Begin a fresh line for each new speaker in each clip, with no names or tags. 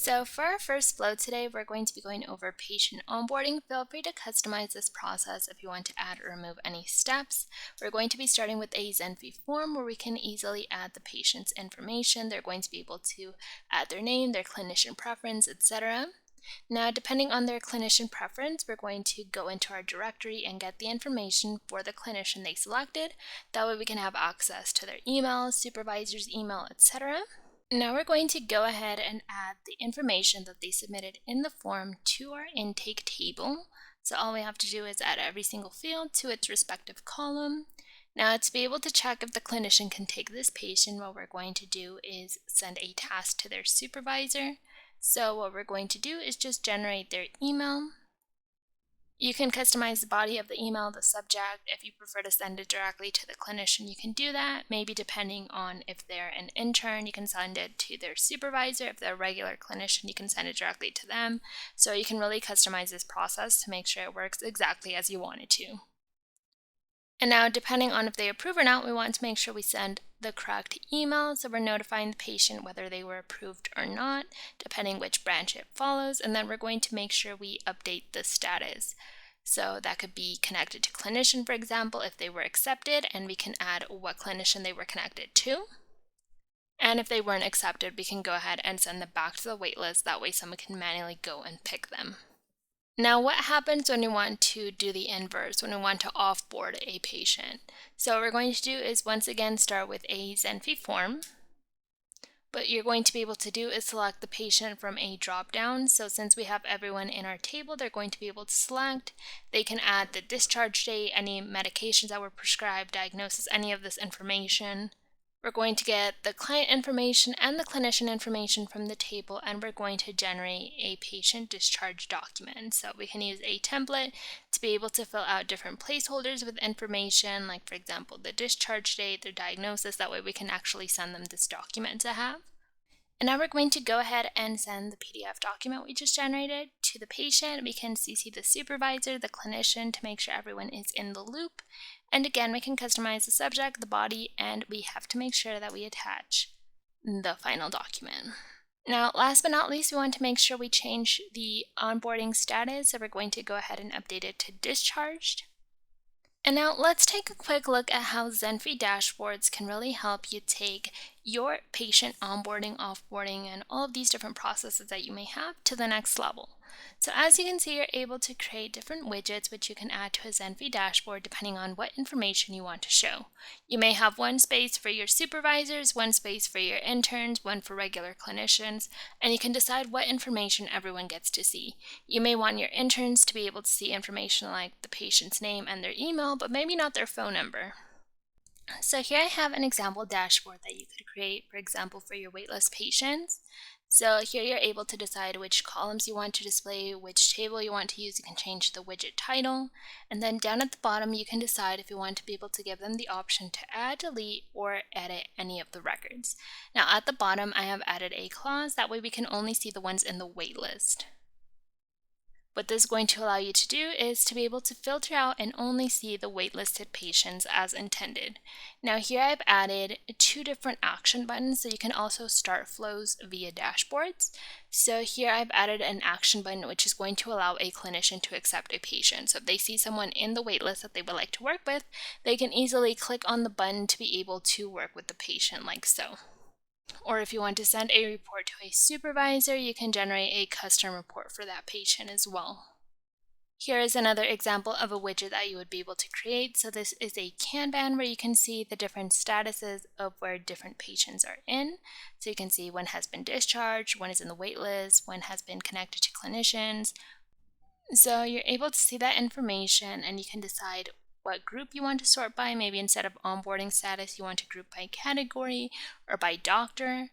So for our first flow today, we're going to be going over patient onboarding. Feel free to customize this process if you want to add or remove any steps. We're going to be starting with a Zenphi form where we can easily add the patient's information. They're going to be able to add their name, their clinician preference, etc. Now, depending on their clinician preference, we're going to go into our directory and get the information for the clinician they selected. That way we can have access to their email, supervisor's email, etc. Now we're going to go ahead and add the information that they submitted in the form to our intake table. So all we have to do is add every single field to its respective column. Now, to be able to check if the clinician can take this patient, what we're going to do is send a task to their supervisor. So what we're going to do is just generate their email. You can customize the body of the email, the subject. If you prefer to send it directly to the clinician, you can do that. Maybe depending on if they're an intern, you can send it to their supervisor. If they're a regular clinician, you can send it directly to them. So you can really customize this process to make sure it works exactly as you want it to. And now, depending on if they approve or not, we want to make sure we send the correct email. So we're notifying the patient whether they were approved or not, depending which branch it follows. And then we're going to make sure we update the status. So that could be connected to clinician, for example, if they were accepted, and we can add what clinician they were connected to. And if they weren't accepted, we can go ahead and send them back to the waitlist. That way someone can manually go and pick them. Now, what happens when we want to do the inverse, when we want to offboard a patient? So what we're going to do is once again start with a Zenphi form. What you're going to be able to do is select the patient from a drop-down. So since we have everyone in our table, they're going to be able to select. They can add the discharge date, any medications that were prescribed, diagnosis, any of this information. We're going to get the client information and the clinician information from the table, and we're going to generate a patient discharge document. So we can use a template to be able to fill out different placeholders with information, like for example, the discharge date, their diagnosis. That way we can actually send them this document to have. And now we're going to go ahead and send the PDF document we just generated to the patient. We can CC the supervisor, the clinician, to make sure everyone is in the loop. And again, we can customize the subject, the body, and we have to make sure that we attach the final document. Now, last but not least, we want to make sure we change the onboarding status. So we're going to go ahead and update it to discharged. And now let's take a quick look at how Zenphi dashboards can really help you take your patient onboarding, offboarding, and all of these different processes that you may have to the next level. So as you can see, you're able to create different widgets which you can add to a Zenphi dashboard depending on what information you want to show. You may have one space for your supervisors, one space for your interns, one for regular clinicians, and you can decide what information everyone gets to see. You may want your interns to be able to see information like the patient's name and their email, but maybe not their phone number. So here I have an example dashboard that you could create, for example, for your waitlist patients. So here you're able to decide which columns you want to display, which table you want to use. You can change the widget title. And then down at the bottom, you can decide if you want to be able to give them the option to add, delete, or edit any of the records. Now at the bottom, I have added a clause. That way we can only see the ones in the waitlist. What this is going to allow you to do is to be able to filter out and only see the waitlisted patients as intended. Now here I've added 2 different action buttons, so you can also start flows via dashboards. So here I've added an action button which is going to allow a clinician to accept a patient. So if they see someone in the waitlist that they would like to work with, they can easily click on the button to be able to work with the patient like so. Or if you want to send a report to a supervisor, you can generate a custom report for that patient as well. Here is another example of a widget that you would be able to create. So this is a Kanban where you can see the different statuses of where different patients are in. So you can see when has been discharged, when is in the wait list, when has been connected to clinicians. So you're able to see that information, and you can decide what group you want to sort by. Maybe instead of onboarding status, you want to group by category or by doctor.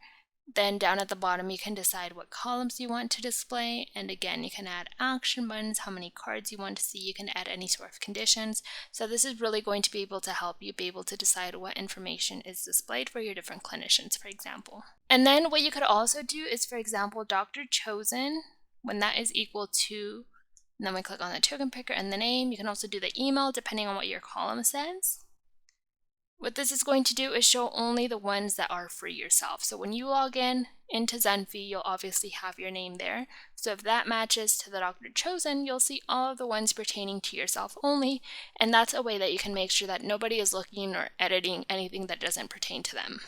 Then down at the bottom, you can decide what columns you want to display. And again, you can add action buttons, how many cards you want to see. You can add any sort of conditions. So this is really going to be able to help you be able to decide what information is displayed for your different clinicians, for example. And then what you could also do is, for example, doctor chosen, when that is equal to, and then we click on the token picker and the name. You can also do the email depending on what your column says. What this is going to do is show only the ones that are for yourself. So when you log in, into Zenphi, you'll obviously have your name there. So if that matches to the doctor chosen, you'll see all of the ones pertaining to yourself only, and that's a way that you can make sure that nobody is looking or editing anything that doesn't pertain to them.